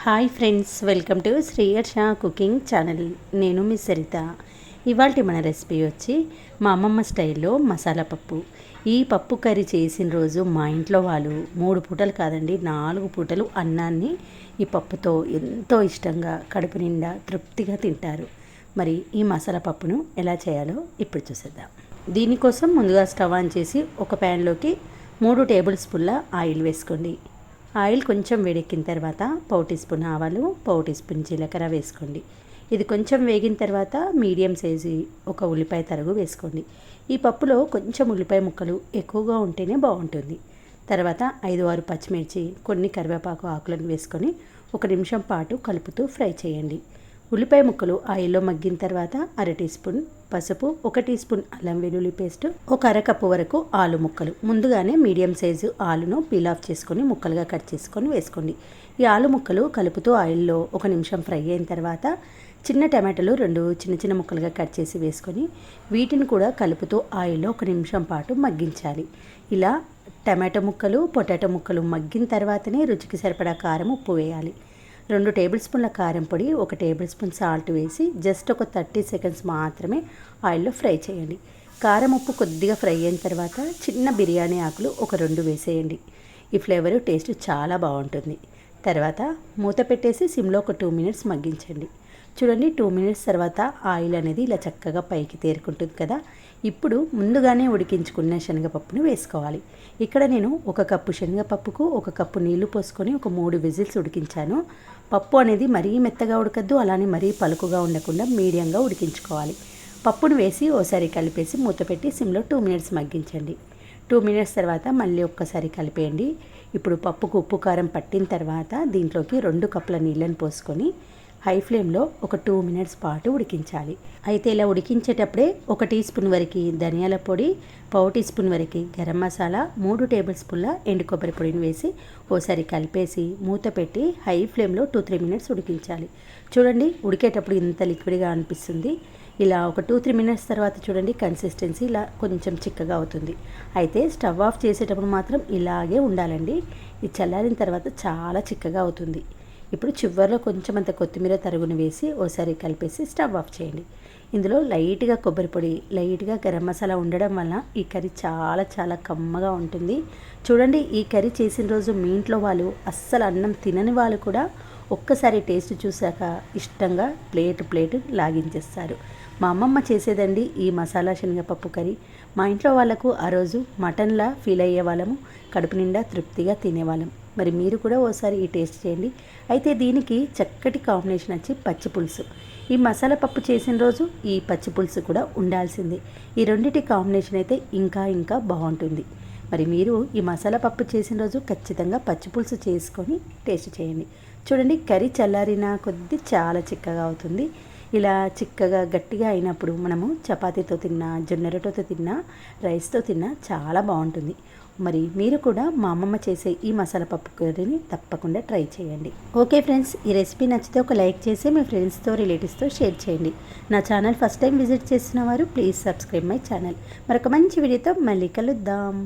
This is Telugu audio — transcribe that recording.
Hi friends, welcome to Sriyarsha cooking channel. నేను మీ సరిత. ఇవాళ మన రెసిపీ వచ్చి మా అమ్మమ్మ స్టైల్లో మసాలా పప్పు. ఈ పప్పు కర్రీ చేసిన రోజు మా ఇంట్లో వాళ్ళు 3 పూటలు కాదండి 4 పూటలు అన్నాన్ని ఈ పప్పుతో ఎంతో ఇష్టంగా కడుపు నిండా తృప్తిగా తింటారు. మరి ఈ మసాలా పప్పును ఎలా చేయాలో ఇప్పుడు చూసేద్దాం. దీనికోసం ముందుగా స్టవ్ ఆన్ చేసి ఒక ప్యాన్లోకి 3 టేబుల్ స్పూన్ల ఆయిల్ వేసుకోండి. ఆయిల్ కొంచెం వేడెక్కిన తర్వాత 1 టీ స్పూన్ ఆవాలు, 1 టీ స్పూన్ జీలకర్ర వేసుకోండి. ఇది కొంచెం వేగిన తర్వాత మీడియం సైజు ఒక ఉల్లిపాయ తరుగు వేసుకోండి. ఈ పప్పులో కొంచెం ఉల్లిపాయ ముక్కలు ఎక్కువగా ఉంటేనే బాగుంటుంది. తర్వాత 5-6 పచ్చిమిర్చి, కొన్ని కరివేపాకు ఆకులను వేసుకొని 1 నిమిషం పాటు కలుపుతూ ఫ్రై చేయండి. ఉల్లిపాయ ముక్కలు ఆయిల్లో మగ్గిన తర్వాత 1/2 టీ స్పూన్ పసుపు, 1 టీ స్పూన్ అల్లం వెల్లుల్లి పేస్ట్, 1 అరకప్పు వరకు ఆలు ముక్కలు ముందుగానే మీడియం సైజు ఆలును పీల్ ఆఫ్ చేసుకొని ముక్కలుగా కట్ చేసుకొని వేసుకోండి. ఈ ఆలు ముక్కలు కలుపుతూ ఆయిల్లో 1 నిమిషం ఫ్రై అయిన తర్వాత చిన్న టమాటాలు 2 చిన్న చిన్న ముక్కలుగా కట్ చేసి వేసుకొని వీటిని కూడా కలుపుతూ ఆయిల్లో 1 నిమిషం పాటు మగ్గించాలి. ఇలా టమాటో ముక్కలు, పొటాటో ముక్కలు మగ్గిన తర్వాతనే రుచికి సరిపడా కారం, ఉప్పు వేయాలి. 2 టేబుల్ స్పూన్ల కారం పొడి, 1 టేబుల్ స్పూన్ సాల్ట్ వేసి జస్ట్ ఒక 30 సెకండ్స్ మాత్రమే ఆయిల్లో ఫ్రై చేయండి. కారం, ఉప్పు కొద్దిగా ఫ్రై అయిన తర్వాత చిన్న బిర్యానీ ఆకులు ఒక 2 వేసేయండి. ఈ ఫ్లేవరు టేస్ట్ చాలా బాగుంటుంది. తర్వాత మూత పెట్టేసి సిమ్లో ఒక 2 మినిట్స్ మగ్గించండి. చూడండి, 2 మినిట్స్ తర్వాత ఆయిల్ అనేది ఇలా చక్కగా పైకి తేరుకుంటుంది కదా. ఇప్పుడు ముందుగానే ఉడికించుకున్న శనగపప్పును వేసుకోవాలి. ఇక్కడ నేను 1 కప్పు శనగపప్పుకు 1 కప్పు నీళ్లు పోసుకొని ఒక 3 విజిల్స్ ఉడికించాను. పప్పు అనేది మరీ మెత్తగా ఉడకద్దు, అలానే మరీ పలుకుగా ఉండకుండా మీడియంగా ఉడికించుకోవాలి. పప్పును వేసి ఓసారి కలిపేసి మూత పెట్టి సిమ్లో 2 మినిట్స్ మగ్గించండి. 2 మినిట్స్ తర్వాత మళ్ళీ ఒక్కసారి కలిపేయండి. ఇప్పుడు పప్పుకు ఉప్పు కారం పట్టిన తర్వాత దీంట్లోకి 2 కప్పుల నీళ్ళని పోసుకొని హై ఫ్లేమ్లో ఒక 2 మినిట్స్ పాటు ఉడికించాలి. అయితే ఇలా ఉడికించేటప్పుడే 1 టీ స్పూన్ వరకు ధనియాల పొడి, 1/4 టీ స్పూన్ వరకు గరం మసాలా, 3 టేబుల్ స్పూన్ల ఎండు కొబ్బరి పొడిని వేసి ఓసారి కలిపేసి మూత పెట్టి హై ఫ్లేమ్లో 2-3 మినిట్స్ ఉడికించాలి. చూడండి, ఉడికేటప్పుడు ఇంత లిక్విడ్గా అనిపిస్తుంది. ఇలా ఒక 2-3 మినిట్స్ తర్వాత చూడండి, కన్సిస్టెన్సీ ఇలా కొంచెం చిక్కగా అవుతుంది. అయితే స్టవ్ ఆఫ్ చేసేటప్పుడు మాత్రం ఇలాగే ఉండాలండి. ఇది చల్లారిన తర్వాత చాలా చిక్కగా అవుతుంది. ఇప్పుడు చివరిలో కొంచెం అంత కొత్తిమీర తరుగును వేసి ఓసారి కలిపేసి స్టవ్ ఆఫ్ చేయండి. ఇందులో లైట్గా కొబ్బరి పొడి, లైట్గా గరం మసాలా ఉండడం వల్ల ఈ కర్రీ చాలా చాలా కమ్మగా ఉంటుంది. చూడండి, ఈ కర్రీ చేసిన రోజు మీ ఇంట్లో వాళ్ళు అస్సలు అన్నం తినని వాళ్ళు కూడా ఒక్కసారి టేస్ట్ చూశాక ఇష్టంగా ప్లేట్ లాగించేస్తారు. మా అమ్మమ్మ చేసేదండి ఈ మసాలా శనగపప్పు కర్రీ. మా ఇంట్లో వాళ్ళకు ఆ రోజు మటన్లా ఫీల్ అయ్యే వాళ్ళము, కడుపు నిండా తృప్తిగా తినేవాళ్ళం. మరి మీరు కూడా ఓసారి ఈ టేస్ట్ చేయండి. అయితే దీనికి చక్కటి కాంబినేషన్ వచ్చి పచ్చి పులుసు. ఈ మసాలా పప్పు చేసిన రోజు ఈ పచ్చి పులుసు కూడా ఉండాల్సిందే. ఈ రెండింటి కాంబినేషన్ అయితే ఇంకా బాగుంటుంది. మరి మీరు ఈ మసాలా పప్పు చేసిన రోజు ఖచ్చితంగా పచ్చి పులుసు చేసుకొని టేస్ట్ చేయండి. చూడండి, కర్రీ చల్లారిన కొద్దీ చాలా చిక్కగా అవుతుంది. ఇలా చిక్కగా గట్టిగా అయినప్పుడు మనము చపాతీతో తిన్నా, జొన్న రొట్టెతో తిన్నా, రైస్తో తిన్నా చాలా బాగుంటుంది. మరి మీరు కూడా మా అమ్మమ్మ చేసే ఈ మసాలా పప్పు కర్రీని తప్పకుండా ట్రై చేయండి. ఓకే ఫ్రెండ్స్, ఈ రెసిపీ నచ్చితే ఒక లైక్ చేసి మీ ఫ్రెండ్స్తో, రిలేటివ్స్తో షేర్ చేయండి. నా ఛానల్ ఫస్ట్ టైం విజిట్ చేసిన వారు ప్లీజ్ సబ్స్క్రైబ్ మై ఛానల్. మరొక మంచి వీడియోతో మళ్ళీ కలుద్దాం.